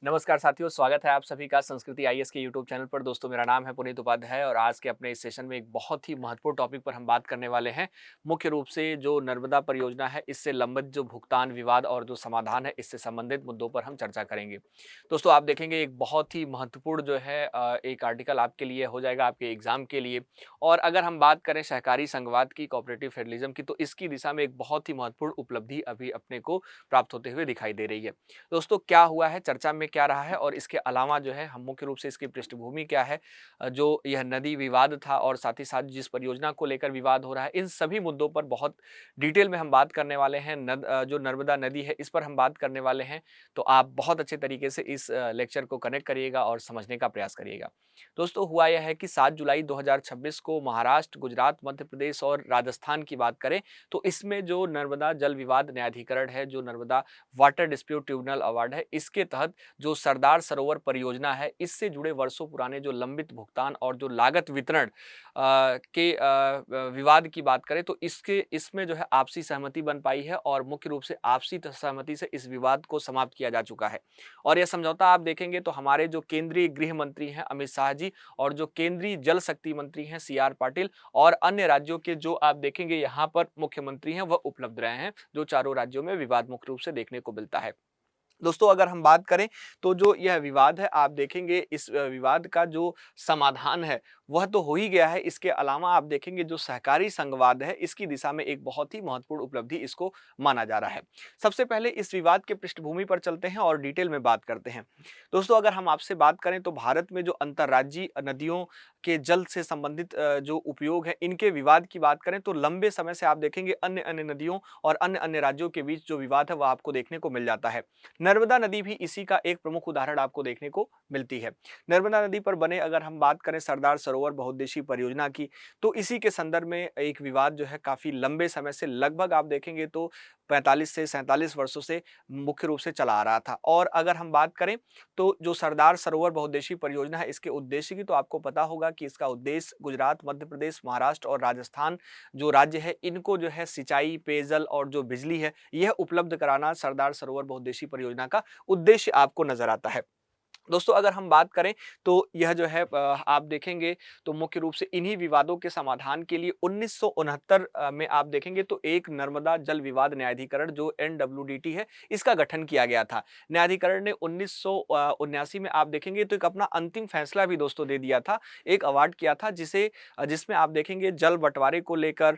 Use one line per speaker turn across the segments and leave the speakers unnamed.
नमस्कार साथियों, स्वागत है आप सभी का संस्कृति आईएएस के यूट्यूब चैनल पर। दोस्तों, मेरा नाम है पुनीत उपाध्याय और आज के अपने इस सेशन में एक बहुत ही महत्वपूर्ण टॉपिक पर हम बात करने वाले हैं। मुख्य रूप से जो नर्मदा परियोजना है, इससे लंबित जो भुगतान विवाद और जो समाधान है, इससे संबंधित मुद्दों पर हम चर्चा करेंगे। दोस्तों, आप देखेंगे एक बहुत ही महत्वपूर्ण जो है एक आर्टिकल आपके लिए हो जाएगा, आपके एग्जाम के लिए। और अगर हम बात करें सहकारी संघवाद की, कोऑपरेटिव फेडरलिज्म की, तो इसकी दिशा में एक बहुत ही महत्वपूर्ण उपलब्धि अभी अपने को प्राप्त होते हुए दिखाई दे रही है। दोस्तों, क्या हुआ है, चर्चा में क्या रहा है और इसके अलावा जो है हम मुख्य रूप से इसकी पृष्ठभूमि क्या है, जो यह नदी विवाद था और साथ ही साथ जिस परियोजना को लेकर विवाद हो रहा है, इन सभी मुद्दों पर बहुत डिटेल में हम बात करने वाले हैं। जो नर्मदा नदी है, इस पर हम बात करने वाले हैं। तो आप बहुत अच्छे तरीके से इस लेक्चर को कनेक्ट करिएगा और समझने का प्रयास करिएगा। दोस्तों, हुआ यह है कि 7 जुलाई 2026 को महाराष्ट्र, गुजरात, मध्य प्रदेश और राजस्थान की बात करें तो इसमें जो नर्मदा जल विवाद न्यायाधिकरण है, जो Narmada water dispute tribunal award है, इसके तहत जो सरदार सरोवर परियोजना है, इससे जुड़े वर्षों पुराने जो लंबित भुगतान और जो लागत वितरण के विवाद की बात करें तो इसमें जो है आपसी सहमति बन पाई है और मुख्य रूप से आपसी सहमति से इस विवाद को समाप्त किया जा चुका है। और यह समझौता आप देखेंगे तो हमारे जो केंद्रीय गृह मंत्री हैं अमित शाह जी और जो केंद्रीय जल शक्ति मंत्री हैं सीआर पाटिल और अन्य राज्यों के जो आप देखेंगे यहाँ पर मुख्यमंत्री हैं वह उपलब्ध रहे हैं, जो चारों राज्यों में विवाद मुख्य रूप से देखने को मिलता है। दोस्तों, अगर हम बात करें तो जो यह विवाद है, आप देखेंगे इस विवाद का जो समाधान है वह तो हो ही गया है। इसके अलावा आप देखेंगे जो सहकारी संघवाद है, इसकी दिशा में एक बहुत ही महत्वपूर्ण उपलब्धि इसको माना जा रहा है। सबसे पहले इस विवाद के पृष्ठभूमि पर चलते हैं और डिटेल में बात करते हैं। दोस्तों, अगर हम आपसे बात करें तो भारत में जो अंतर्राज्यीय नदियों के जल से संबंधित जो उपयोग है, इनके विवाद की बात करें तो लंबे समय से आप देखेंगे अन्य अन्य नदियों और अन्य अन्य राज्यों के बीच जो विवाद है वह आपको देखने को मिल जाता है। नर्मदा नदी भी इसी का एक प्रमुख उदाहरण आपको देखने को मिलती है। नर्मदा नदी पर बने अगर हम बात करें सरदार सरोवर बहुउद्देशीय परियोजना की, तो इसी के संदर्भ में एक विवाद जो है काफी लंबे समय से, लगभग आप देखेंगे तो 45 से 47 वर्षों से मुख्य रूप से चला आ रहा था। और अगर हम बात करें तो जो सरदार सरोवर बहुउद्देशीय परियोजना है, इसके उद्देश्य की तो आपको पता होगा कि इसका उद्देश्य गुजरात, मध्य प्रदेश, महाराष्ट्र और राजस्थान जो राज्य है, इनको जो है सिंचाई, पेयजल और जो बिजली है, यह उपलब्ध कराना सरदार सरोवर बहुउद्देशीय परियोजना का उद्देश्य आपको नजर आता है। दोस्तों, अगर हम बात करें तो यह जो है आप देखेंगे तो मुख्य रूप से इन्हीं विवादों के समाधान के लिए 1969 में आप देखेंगे तो एक नर्मदा जल विवाद न्यायाधिकरण जो एनडब्ल्यूडीटी है, इसका गठन किया गया था। न्यायाधिकरण ने 1979 में आप देखेंगे तो एक अपना अंतिम फैसला भी दोस्तों दे दिया था, एक अवार्ड किया था जिसमें आप देखेंगे जल बंटवारे को लेकर,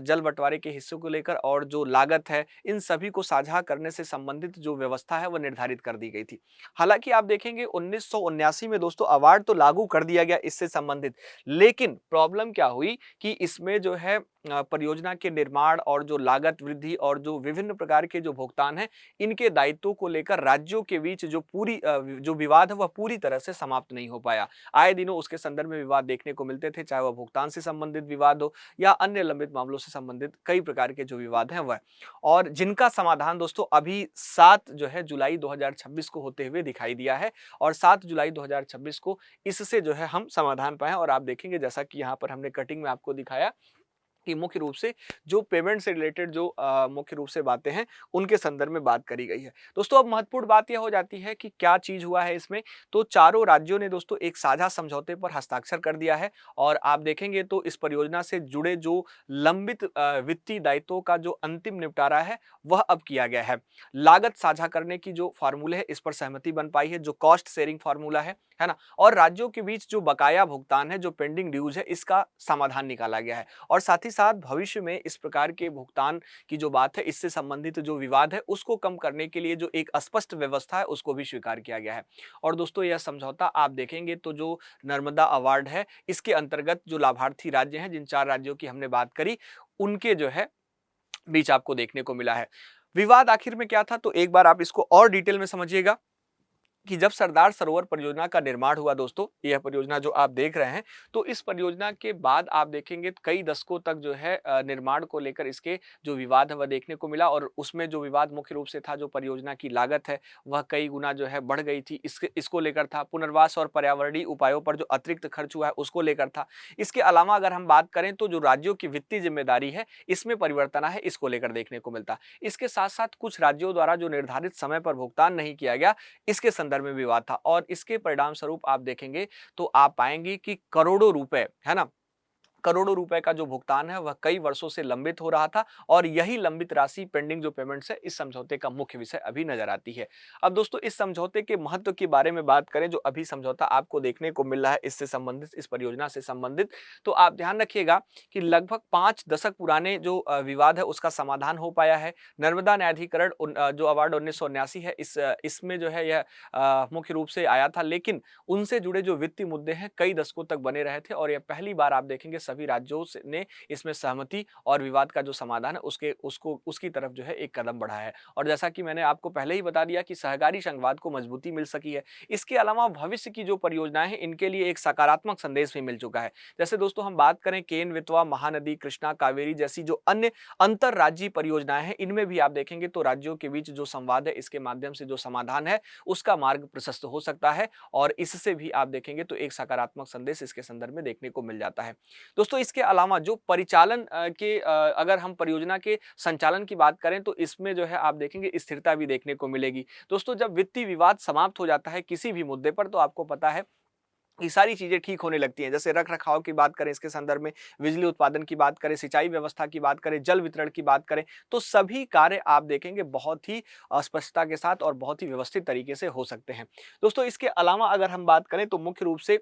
जल बंटवारे के हिस्सों को लेकर और जो लागत है, इन सभी को साझा करने से संबंधित जो व्यवस्था है वह निर्धारित कर दी गई थी। हालांकि आप देखेंगे 1979 में दोस्तों अवार्ड तो लागू कर दिया गया इससे संबंधित, लेकिन प्रॉब्लम क्या हुई कि इसमें जो है परियोजना के निर्माण और जो लागत वृद्धि और जो विभिन्न प्रकार के जो भुगतान हैं, इनके दायित्वों को लेकर राज्यों के बीच जो जो विवाद है वह पूरी तरह से समाप्त नहीं हो पाया। आए दिनों उसके संदर्भ में विवाद देखने को मिलते थे, चाहे वह भुगतान से संबंधित विवाद हो या अन्य लंबित मामलों से संबंधित कई प्रकार के जो विवाद हैं वह, और जिनका समाधान दोस्तों अभी 7 जो है जुलाई 2026 को होते हुए दिखाई दिया है। और 7 जुलाई 2026 को इससे जो है हम समाधान पाए और आप देखेंगे जैसा कि यहाँ पर हमने कटिंग में आपको दिखाया कि मुख्य रूप से जो पेमेंट से रिलेटेड जो मुख्य रूप से बातें हैं, उनके संदर्भ में बात करी गई है। दोस्तों, अब महत्वपूर्ण बात यह हो जाती है कि क्या चीज हुआ है इसमें। तो चारों राज्यों ने दोस्तों एक साझा समझौते पर हस्ताक्षर कर दिया है और आप देखेंगे तो इस परियोजना से जुड़े जो लंबित वित्तीय दायित्वों का जो अंतिम निपटारा है वह अब किया गया है। लागत साझा करने की जो फार्मूले है, इस पर सहमति बन पाई है, जो कॉस्ट शेयरिंग फार्मूला है ना, और राज्यों के बीच जो बकाया भुगतान है, जो पेंडिंग ड्यूज है, इसका समाधान निकाला गया है। और साथ ही साथ भविष्य में इस प्रकार के भुगतान की जो बात है, इससे संबंधित जो विवाद है उसको कम करने के लिए जो एक स्पष्ट व्यवस्था है उसको भी स्वीकार किया गया है। और दोस्तों, यह समझौता आप देखेंगे तो जो नर्मदा अवार्ड है, इसके अंतर्गत जो लाभार्थी राज्य हैं, जिन 4 राज्यों की हमने बात करी, उनके जो है बीच आपको देखने को मिला है। विवाद आखिर में क्या था, तो एक बार आप इसको और डिटेल में समझिएगा कि जब सरदार सरोवर परियोजना का निर्माण हुआ दोस्तों, यह परियोजना जो आप देख रहे हैं, तो इस परियोजना के बाद आप देखेंगे कई दशकों तक जो है निर्माण को लेकर इसके जो विवाद है वह देखने को मिला। और उसमें जो विवाद मुख्य रूप से था, जो परियोजना की लागत है वह कई गुना जो है बढ़ गई थी, इसको लेकर था। पुनर्वास और पर्यावरणीय उपायों पर जो अतिरिक्त खर्च हुआ है उसको लेकर था। इसके अलावा अगर हम बात करें तो जो राज्यों की वित्तीय जिम्मेदारी है, इसमें परिवर्तन है, इसको लेकर देखने को मिलता। इसके साथ साथ कुछ राज्यों द्वारा जो निर्धारित समय पर भुगतान नहीं किया गया, इसके संदर्भ संदर्भ में विवाद था और इसके परिणाम स्वरूप आप देखेंगे तो आप पाएंगे कि करोड़ों रुपए, है ना, करोड़ों रुपए का जो भुगतान है वह कई वर्षों से लंबित हो रहा था और यही लंबित राशि पेंडिंग जो पेमेंट्स है इस समझौते का मुख्य विषय अभी नजर आती है। अब दोस्तों इस समझौते के महत्व के बारे में बात करें, जो अभी समझौता आपको देखने को मिल रहा है इससे संबंधित, इस परियोजना से संबंधित, तो आप ध्यान रखिएगा कि लगभग 5 दशक पुराने जो विवाद है उसका समाधान हो पाया है। नर्मदा न्यायाधिकरण जो अवार्ड 1979 है इसमें जो है यह मुख्य रूप से आया था, लेकिन उनसे जुड़े जो वित्तीय मुद्दे हैं कई दशकों तक बने रहे थे और यह पहली बार आप देखेंगे सभी राज्यों ने इसमें सहमति और विवाद का जो समाधान है उसकी तरफ जो है एक कदम बढ़ाया है। और जैसा कि मैंने आपको पहले ही बता दिया कि सहकारी संघवाद को मजबूती मिल सकी है। इसके अलावा भविष्य की जो परियोजनाएं हैं इनके लिए एक सकारात्मक संदेश भी मिल चुका है। जैसे दोस्तों हम बात करें केन बेतवा, महानदी, कृष्णा, कावेरी जैसी जो अन्य अंतरराज्यीय परियोजनाएं हैं, इनमें भी आप देखेंगे तो राज्यों के बीच जो संवाद है इसके माध्यम से जो समाधान है उसका मार्ग प्रशस्त हो सकता है और इससे भी आप देखेंगे तो एक सकारात्मक संदेश इसके संदर्भ में देखने को मिल जाता है। दोस्तों इसके अलावा जो परिचालन अगर हम परियोजना के संचालन की बात करें तो इसमें जो है आप देखेंगे स्थिरता भी देखने को मिलेगी। दोस्तों जब वित्तीय विवाद समाप्त हो जाता है किसी भी मुद्दे पर तो आपको पता है ये सारी चीजें ठीक होने लगती हैं। जैसे रख रखाव की बात करें इसके संदर्भ में, बिजली उत्पादन की बात करें, सिंचाई व्यवस्था की बात करें, जल वितरण की बात करें, तो सभी कार्य आप देखेंगे बहुत ही स्पष्टता के साथ और बहुत ही व्यवस्थित तरीके से हो सकते हैं। दोस्तों इसके अलावा अगर हम बात करें तो मुख्य रूप से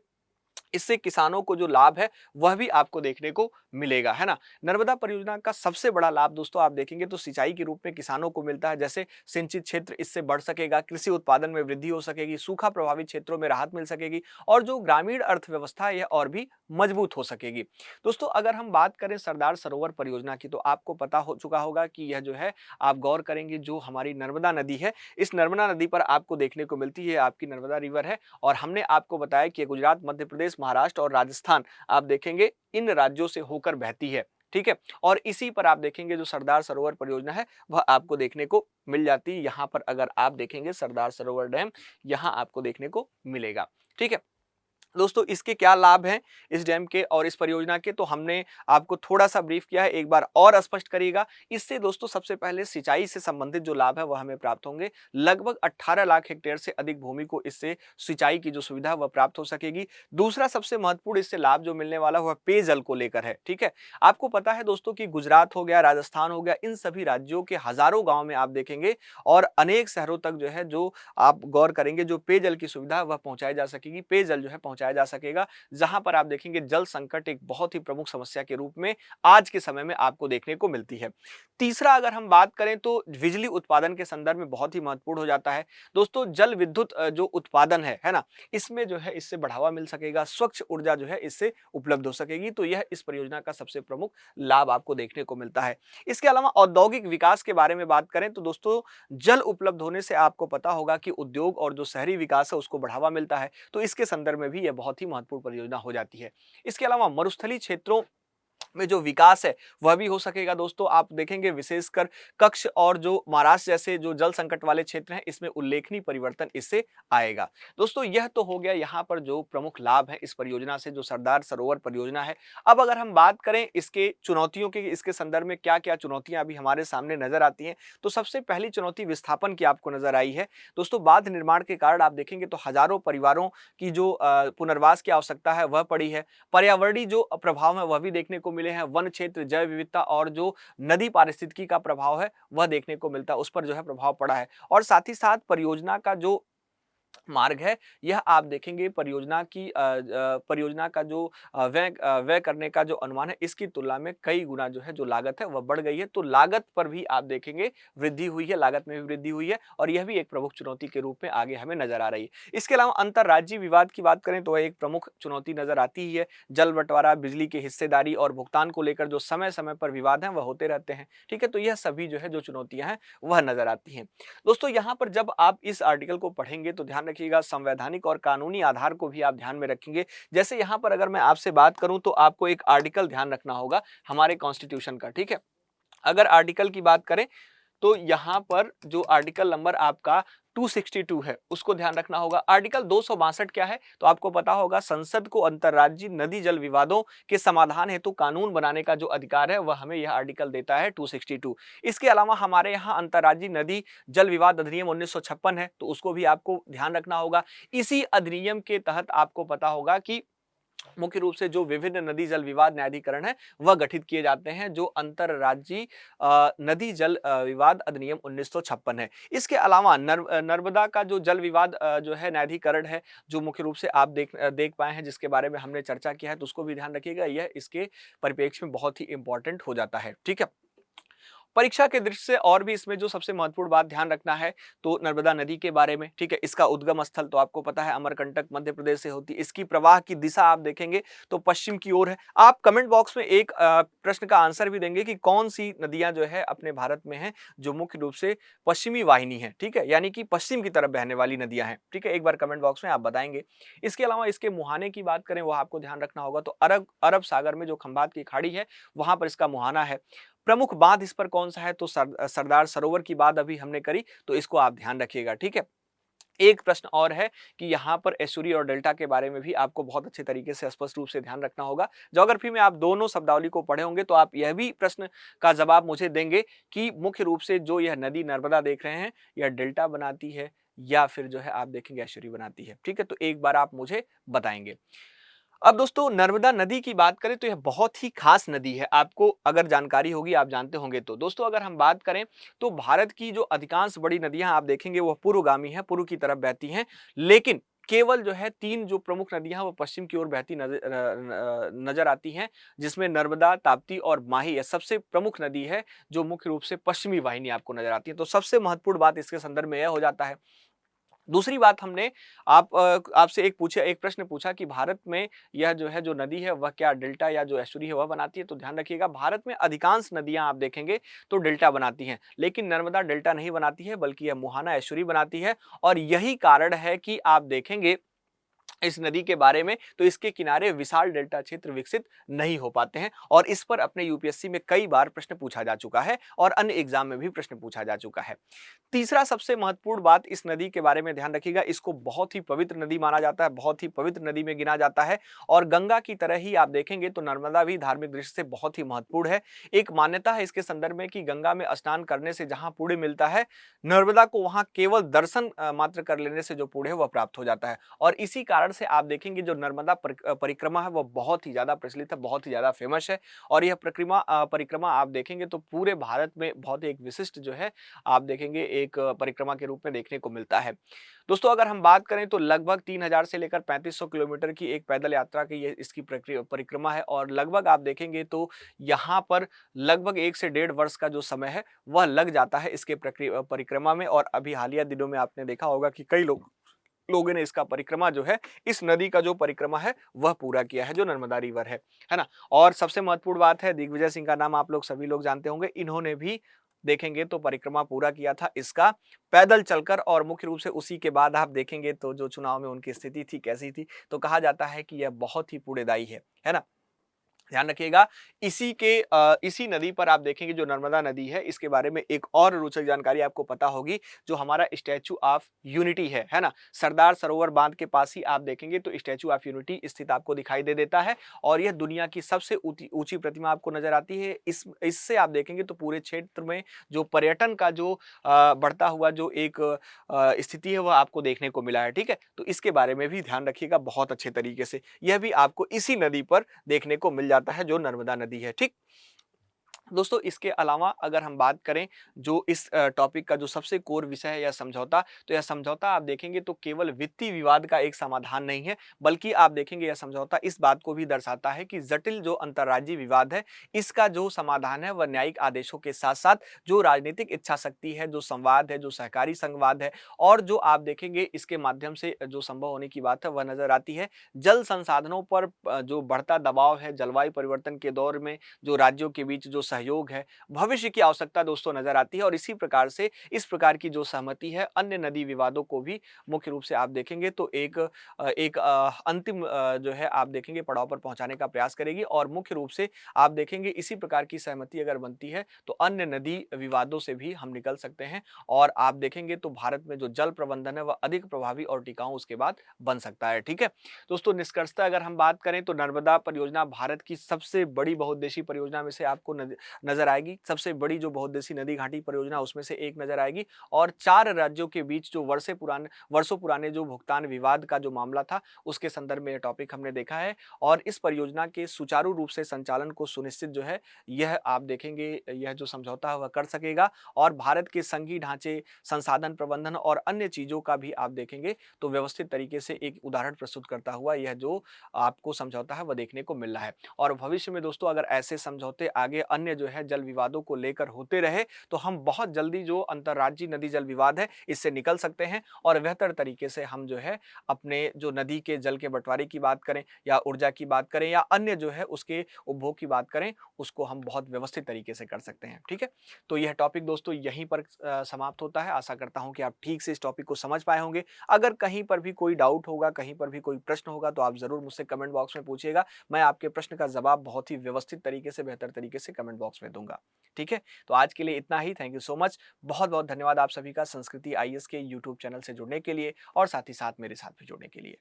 इससे किसानों को जो लाभ है वह भी आपको देखने को मिलेगा, है ना। नर्मदा परियोजना का सबसे बड़ा लाभ दोस्तों आप देखेंगे तो सिंचाई के रूप में किसानों को मिलता है। जैसे सिंचित क्षेत्र इससे बढ़ सकेगा, कृषि उत्पादन में वृद्धि हो सकेगी, सूखा प्रभावित क्षेत्रों में राहत मिल सकेगी और जो ग्रामीण अर्थव्यवस्था है यह और भी मजबूत हो सकेगी। दोस्तों अगर हम बात करें सरदार सरोवर परियोजना की तो आपको पता हो चुका होगा कि यह जो है, आप गौर करेंगे, जो हमारी नर्मदा नदी है इस नर्मदा नदी पर आपको देखने को मिलती है आपकी नर्मदा रिवर है और हमने आपको बताया कि गुजरात, मध्य प्रदेश, महाराष्ट्र और राजस्थान आप देखेंगे इन राज्यों से होकर बहती है, ठीक है। और इसी पर आप देखेंगे जो सरदार सरोवर परियोजना है वह आपको देखने को मिल जाती है। यहां पर अगर आप देखेंगे सरदार सरोवर डैम यहां आपको देखने को मिलेगा, ठीक है। दोस्तों इसके क्या लाभ हैं इस डैम के और इस परियोजना के, तो हमने आपको थोड़ा सा ब्रीफ किया है, एक बार और स्पष्ट करिएगा। इससे दोस्तों सबसे पहले सिंचाई से संबंधित जो लाभ है वह हमें प्राप्त होंगे। लगभग 18 लाख हेक्टेयर से अधिक भूमि को इससे सिंचाई की जो सुविधा वह प्राप्त हो सकेगी। दूसरा सबसे महत्वपूर्ण इससे लाभ जो मिलने वाला वह पेयजल को लेकर है, ठीक है। आपको पता है दोस्तों कि गुजरात हो गया, राजस्थान हो गया, इन सभी राज्यों के हजारों गाँव में आप देखेंगे और अनेक शहरों तक जो है, जो आप गौर करेंगे, जो पेयजल की सुविधा वह पहुंचाई जा सकेगी, पेयजल जो है पहुंचाया जा सकेगा। जहां पर आप देखेंगे जल संकट एक बहुत ही प्रमुख समस्या के रूप में आज के समय में आपको देखने को मिलती है। तीसरा अगर हम बात करें तो बिजली उत्पादन के संदर्भ में बहुत ही महत्वपूर्ण हो जाता है। दोस्तों जल विद्युत जो उत्पादन है ना, इसमें जो है इससे बढ़ावा मिल सकेगा, स्वच्छ ऊर्जा जो है इससे उपलब्ध हो सकेगी। तो यह इस परियोजना का सबसे प्रमुख लाभ आपको देखने को मिलता है। इसके अलावा औद्योगिक विकास के बारे में बात करें तो दोस्तों जल उपलब्ध होने से आपको पता होगा कि उद्योग और जो शहरी विकास है उसको बढ़ावा मिलता है। तो इसके संदर्भ में भी यह बहुत ही महत्वपूर्ण परियोजना हो जाती है। इसके अलावा मरुस्थलीय क्षेत्रों में जो विकास है वह भी हो सकेगा। दोस्तों आप देखेंगे विशेषकर कच्छ और जो महाराष्ट्र जैसे जो जल संकट वाले क्षेत्र हैं इसमें उल्लेखनीय परिवर्तन इससे आएगा। दोस्तों यह तो हो गया यहाँ पर जो प्रमुख लाभ है इस परियोजना से, जो सरदार सरोवर परियोजना है। अब अगर हम बात करें इसके चुनौतियों की, इसके संदर्भ में क्या क्या चुनौतियां अभी हमारे सामने नजर आती हैं, तो सबसे पहली चुनौती विस्थापन की आपको नजर आई है। दोस्तों बांध निर्माण के कारण आप देखेंगे तो हजारों परिवारों की जो पुनर्वास की आवश्यकता है वह पड़ी है। पर्यावरणीय जो प्रभाव है वह भी देखने को मिले हैं। वन क्षेत्र, जैव विविधता और जो नदी पारिस्थितिकी का प्रभाव है वह देखने को मिलता है, उस पर जो है प्रभाव पड़ा है। और साथ ही साथ परियोजना का जो मार्ग है यह आप देखेंगे परियोजना का जो व्यय करने का जो अनुमान है इसकी तुलना में कई गुना जो है जो लागत है वह बढ़ गई है। तो लागत पर भी आप देखेंगे वृद्धि हुई है, लागत में भी वृद्धि हुई है और यह भी एक प्रमुख चुनौती के रूप में आगे हमें नजर आ रही है। इसके अलावा अंतरराज्यीय विवाद की बात करें तो वह एक प्रमुख चुनौती नजर आती ही है। जल बंटवारा, बिजली की हिस्सेदारी और भुगतान को लेकर जो समय समय पर विवाद है वह होते रहते हैं, ठीक है। तो यह सभी जो है जो चुनौतियां हैं वह नजर आती हैं। दोस्तों यहाँ पर जब आप इस आर्टिकल को पढ़ेंगे तो ध्यान रखिएगा संवैधानिक और कानूनी आधार को भी आप ध्यान में रखेंगे। जैसे यहाँ पर अगर मैं आपसे बात करूं तो आपको एक आर्टिकल ध्यान रखना होगा हमारे कॉन्स्टिट्यूशन का, ठीक है। अगर आर्टिकल की बात करें तो यहाँ पर जो आर्टिकल नंबर आपका 262 है उसको ध्यान रखना होगा। आर्टिकल 262 क्या है तो आपको पता होगा, संसद को अंतर्राज्यीय नदी जल विवादों के समाधान हेतु कानून बनाने का जो अधिकार है वह हमें यह आर्टिकल देता है 262। इसके अलावा हमारे यहाँ अंतर्राज्यीय नदी जल विवाद अधिनियम 1956 है, तो उसको भी आपको ध्यान रखना होगा। इसी अधिनियम के तहत आपको पता होगा कि मुख्य रूप से जो विभिन्न नदी जल विवाद न्यायाधिकरण है वह गठित किए जाते हैं, जो अंतरराज्यीय नदी जल विवाद अधिनियम 1956 है। इसके अलावा नर्मदा का जो जल विवाद जो है न्यायाधिकरण है, जो मुख्य रूप से आप देख पाए हैं, जिसके बारे में हमने चर्चा किया है, तो उसको भी ध्यान रखिएगा, यह इसके परिप्रेक्ष्य में बहुत ही इंपॉर्टेंट हो जाता है। ठीक है। परीक्षा के दृष्टि से और भी इसमें जो सबसे महत्वपूर्ण बात ध्यान रखना है तो नर्मदा नदी के बारे में, ठीक है। इसका उद्गम स्थल तो आपको पता है अमरकंटक मध्य प्रदेश से होती है। इसकी प्रवाह की दिशा आप देखेंगे तो पश्चिम की ओर है। आप कमेंट बॉक्स में एक प्रश्न का आंसर भी देंगे कि कौन सी नदियां जो है अपने भारत में हैं जो मुख्य रूप से पश्चिमी वाहिनी है, ठीक है, यानी कि पश्चिम की तरफ बहने वाली नदियां हैं, ठीक है। एक बार कमेंट बॉक्स में आप बताएंगे। इसके अलावा इसके मुहाने की बात करें, वह आपको ध्यान रखना होगा, तो अरब अरब सागर में जो खंबात की खाड़ी है वहां पर इसका मुहाना है। प्रमुख बांध इस पर कौन सा है तो सरदार सरोवर की बात अभी हमने करी, तो इसको आप ध्यान रखिएगा, ठीक है। एक प्रश्न और है कि यहाँ पर एस्चुरी और डेल्टा के बारे में भी आपको बहुत अच्छे तरीके से स्पष्ट रूप से ध्यान रखना होगा। ज्योग्राफी में आप दोनों शब्दावली को पढ़े होंगे तो आप यह भी प्रश्न का जवाब मुझे देंगे कि मुख्य रूप से जो यह नदी नर्मदा देख रहे हैं यह डेल्टा बनाती है या फिर जो है आप देखेंगे एस्चुरी बनाती है, ठीक है। तो एक बार आप मुझे बताएंगे। अब दोस्तों नर्मदा नदी की बात करें तो यह बहुत ही खास नदी है, आपको अगर जानकारी होगी, आप जानते होंगे। तो दोस्तों अगर हम बात करें तो भारत की जो अधिकांश बड़ी नदियां आप देखेंगे वह पूर्वगामी है, पूर्व की तरफ बहती हैं, लेकिन केवल जो है 3 जो प्रमुख नदियां वो पश्चिम की ओर बहती नजर आती हैं, जिसमें नर्मदा, ताप्ती और माही यह सबसे प्रमुख नदी है जो मुख्य रूप से पश्चिमी वाहिनी आपको नजर आती है। तो सबसे महत्वपूर्ण बात इसके संदर्भ में यह हो जाता है। दूसरी बात हमने आपसे एक प्रश्न पूछा कि भारत में यह जो है जो नदी है वह क्या डेल्टा या जो एस्चुरी है वह बनाती है, तो ध्यान रखिएगा भारत में अधिकांश नदियां आप देखेंगे तो डेल्टा बनाती हैं, लेकिन नर्मदा डेल्टा नहीं बनाती है बल्कि यह मुहाना एस्चुरी बनाती है। और यही कारण है कि आप देखेंगे इस नदी के बारे में तो इसके किनारे विशाल डेल्टा क्षेत्र विकसित नहीं हो पाते हैं, और इस पर अपने यूपीएससी में कई बार प्रश्न पूछा जा चुका है और अन्य एग्जाम में भी प्रश्न पूछा जा चुका है। तीसरा सबसे महत्वपूर्ण बात इस नदी के बारे में ध्यान रखिएगा, इसको बहुत ही पवित्र नदी माना जाता है, बहुत ही पवित्र नदी में गिना जाता है। और गंगा की तरह ही आप देखेंगे तो नर्मदा भी धार्मिक दृष्टि से बहुत ही महत्वपूर्ण है। एक मान्यता है इसके संदर्भ में कि गंगा में स्नान करने से जहां पुण्य मिलता है, नर्मदा को वहां केवल दर्शन मात्र कर लेने से जो पुण्य है वह प्राप्त हो जाता है। और इसी कारण से आप देखेंगे जो नर्मदा परिक्रमा है वह बहुत ही ज्यादा प्रचलित है, बहुत ही ज्यादा फेमस है। और यह परिक्रमा आप देखेंगे तो पूरे भारत में बहुत एक विशिष्ट जो है आप देखेंगे एक परिक्रमा के रूप में देखने को मिलता है। दोस्तों अगर हम बात करें तो लगभग 3000 से लेकर 3500 किलोमीटर की एक पैदल यात्रा की ये इसकी परिक्रमा है, और लगभग आप देखेंगे तो यहाँ पर लगभग 1 से 1.5 वर्ष का जो समय है वह लग जाता है इसके परिक्रमा में। और अभी हालिया दिनों में आपने देखा होगा कि कई लोगों ने इसका परिक्रमा जो है, इस नदी का जो परिक्रमा है वह पूरा किया है, जो नर्मदा रिवर है ना। और सबसे महत्वपूर्ण बात है, दिग्विजय सिंह का नाम आप लोग सभी लोग जानते होंगे, इन्होंने भी देखेंगे तो परिक्रमा पूरा किया था इसका पैदल चलकर। और मुख्य रूप से उसी के बाद आप देखेंगे तो जो चुनाव में उनकी स्थिति थी कैसी थी, तो कहा जाता है कि यह बहुत ही पुण्यदायी है ना। ध्यान रखिएगा। इसी नदी पर आप देखेंगे जो नर्मदा नदी है, इसके बारे में एक और रोचक जानकारी आपको पता होगी, जो हमारा स्टैचू ऑफ यूनिटी है ना, सरदार सरोवर बांध के पास ही आप देखेंगे तो स्टैचू ऑफ यूनिटी स्थित आपको दिखाई दे देता है। और यह दुनिया की सबसे ऊंची प्रतिमा आपको नजर आती है। इससे आप देखेंगे तो पूरे क्षेत्र में जो पर्यटन का जो बढ़ता हुआ जो एक स्थिति है वह आपको देखने को मिला है, ठीक है। तो इसके बारे में भी ध्यान रखिएगा बहुत अच्छे तरीके से, यह भी आपको इसी नदी पर देखने को मिल जाता है जो नर्मदा नदी है, ठीक। दोस्तों इसके अलावा अगर हम बात करें जो इस टॉपिक का जो सबसे कोर विषय है यह समझौता, तो यह समझौता आप देखेंगे तो केवल वित्तीय विवाद का एक समाधान नहीं है, बल्कि आप देखेंगे यह समझौता इस बात को भी दर्शाता है कि जटिल जो अंतर्राज्यीय विवाद है इसका जो समाधान है वह न्यायिक आदेशों के साथ साथ जो राजनीतिक इच्छा शक्ति है, जो संवाद है, जो सहकारी संवाद है, और जो आप देखेंगे इसके माध्यम से जो संभव होने की बात है वह नजर आती है। जल संसाधनों पर जो बढ़ता दबाव है, जलवायु परिवर्तन के दौर में जो राज्यों के बीच जो सहयोग है, भविष्य की आवश्यकता दोस्तों नज़र आती है और इसी प्रकार से इस प्रकार की जो सहमति है अन्य नदी विवादों को भी मुख्य रूप से आप देखेंगे तो एक अंतिम जो है आप देखेंगे पड़ाव पर पहुँचाने का प्रयास करेगी और मुख्य रूप से आप देखेंगे इसी प्रकार की सहमति अगर बनती है तो अन्य नदी विवादों से भी हम निकल सकते हैं और आप देखेंगे तो भारत में जो जल प्रबंधन है वह अधिक प्रभावी और टिकाऊ उसके बाद बन सकता है। ठीक है? दोस्तों निष्कर्षतः अगर हम बात करें तो नर्मदा परियोजना भारत की सबसे बड़ी बहुउद्देशीय परियोजना में से आपको नजर आएगी। सबसे बड़ी जो बहुउद्देशीय नदी घाटी परियोजना उसमें से एक नजर आएगी और 4 राज्यों के बीच जो वर्षों पुराने जो भुगतान विवाद का जो मामला था उसके संदर्भ में यह टॉपिक हमने देखा है और इस परियोजना के सुचारू रूप से संचालन को सुनिश्चित जो है यह आप देखेंगे यह जो समझौता है वह कर सकेगा और भारत के संघीय ढांचे, संसाधन प्रबंधन और अन्य चीजों का भी आप देखेंगे तो व्यवस्थित तरीके से एक उदाहरण प्रस्तुत करता हुआ यह जो आपको समझौता है वह देखने को मिल रहा है। और भविष्य में दोस्तों अगर ऐसे समझौते आगे अन्य जो है जल विवादों को लेकर होते रहे तो हम बहुत जल्दी जो अंतर्राज्यीय नदी जल विवाद है इससे निकल सकते हैं और बेहतर तरीके से हम जो है अपने जो नदी के जल के बंटवारे की बात करें या ऊर्जा की बात करें या अन्य जो है उसके उपभोग की बात करें उसको हम बहुत व्यवस्थित तरीके से कर सकते हैं। ठीक है? तो यह टॉपिक दोस्तों यहीं पर समाप्त होता है। आशा करता हूं कि आप ठीक से इस टॉपिक को समझ पाए होंगे। अगर कहीं पर भी कोई डाउट होगा, कहीं पर भी कोई प्रश्न होगा तो आप ज़रूर मुझसे कमेंट बॉक्स में पूछिएगा। मैं आपके प्रश्न का जवाब बहुत ही व्यवस्थित तरीके से, बेहतर तरीके से कमेंट बॉक्स में दूँगा। ठीक है? तो आज के लिए इतना ही। Thank you so much. बहुत-बहुत धन्यवाद आप सभी का संस्कृति आईएएस के यूट्यूब चैनल से जुड़ने के लिए और साथ ही साथ मेरे साथ भी जुड़ने के लिए।